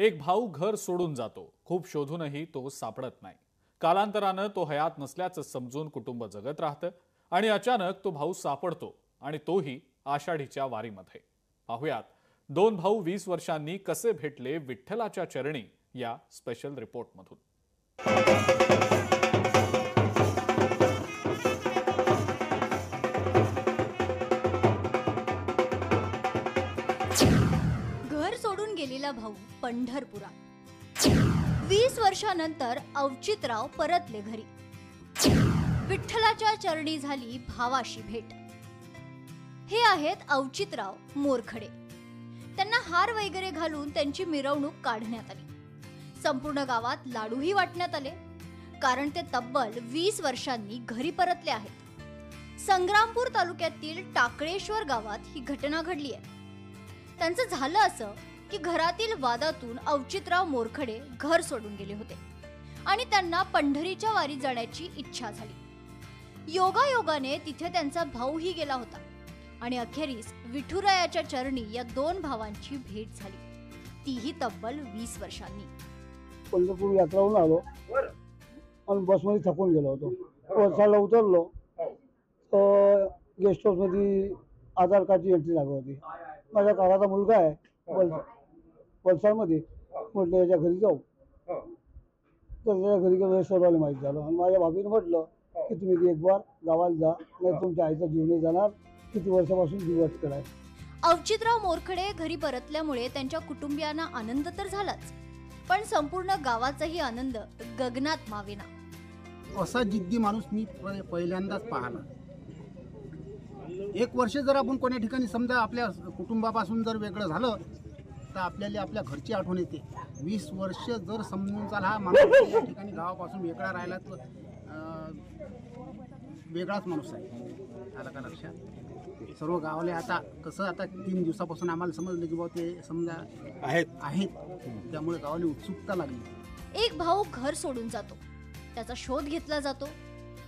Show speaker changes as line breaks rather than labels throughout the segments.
एक भाऊ घर सोडून जातो, खूप शोधूनही तो सापडत नाही। कालांतराने तो हयात नसल्याचं समजून कुटुंब जगत राहतं आणि अचानक तो भाऊ सापडतो आणि तोही आषाढीच्या वारीमध्ये। पाहुयात दोन भाऊ 20 वर्षांनी कसे भेटले विठ्ठलाच्या चरणी या स्पेशल रिपोर्टमधून।
घर सोडून गेलेला भाऊ पंढरपुरात 20 वर्षानंतर अवचितराव परतले घरी। विठ्ठलाच्या चरणी झाली भावाशी भेट। हे आहेत अवचितराव मोरखडे। त्यांना हार वगैरे घालून त्यांची मिरवणूक काढण्यात आली। संपूर्ण गावात लाडूही वाटण्यात आले, कारण ते तब्बल 20 वर्षांनी घरी परतले आहेत। संग्रामपूर तालुक्यातील टाकळेश्वर गावात ही घटना घडली आहे। त्यांचं झालं असं की घरातील वादातून अवचितराव मोरखडे घर सोडून गेले होते आणि त्यांना पंढरीच्या वारीत जाण्याची इच्छा झाली। योगायोगाने तिथे त्यांचा भाऊही गेला होता आणि अखेरीस विठुरायाच्या चरणी या दोन भावांची भेट झाली, तीही तब्बल 20 वर्षांनी।
पंढरपूर यात्राहून आलो आणि बसमध्ये थकून गेलो होतो। वलसाडला उतरलो तर गेस्ट हाऊसमध्ये आधार कार्डची एंट्री लागली होती। माझ्या काकाचा मुलगा आहे वलसाडमध्ये, म्हटलं याच्या घरी जाऊ। तर त्याच्या घरी गेलो, सर्वांना माहीत झालं आणि माझ्या भाभीने म्हटलं की तुम्ही एक बार गावाला जा, नाही तुमच्या आईचा जीव नाही जाणार, किती वर्षापासून जीव अटकला आहे।
अवचितराव मोरखडे घरी परतल्यामुळे त्यांच्या कुटुंबियांना आनंद तर झालाच, पण संपूर्ण गावाचाही आनंद गगनात मावेना।
असा जिद्दी माणूस मी पहिल्यांदाच पाहिला। एक वर्ष जर आपण कोण्या ठिकाणी समजा आपल्या कुटुंबापासून जर वेगळं झालं तर आपल्याला आपल्या घरची आठवण येते। 20 वर्ष जर समजून चाल हा माणूस या ठिकाणी गावापासून वेगळा राहिला तर वेगळाच माणूस आहे। आला का लक्षात? सर्व गावाले आता कसं आता 3 दिवसापासून आम्हाला समजलं की बाबा ते समजा आहेत, त्यामुळे गावाला उत्सुकता लागली।
एक भाऊ घर सोडून जातो, त्याचा शोध घेतला जातो,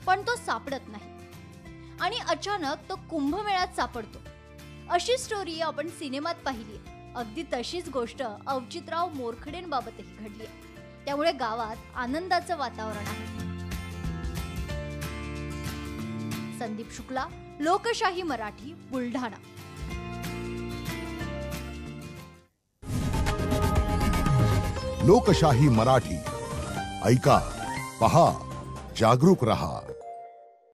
पण तो सापडत नाही आणि अचानक तो कुंभमेळ्यात सापडतो। अशी स्टोरी आपण सिनेमात पाहिली आहे। अगदी तशीच गोष्ट अवचितराव मोरखडेंबाबतही घडली आहे, त्यामुळे गावात आनंदाचं वातावरण आहे। संदीप शुक्ला, लोकशाही मराठी, बुलढाणा।
लोकशाही मराठी ऐका, पहा, जागरूक रहा।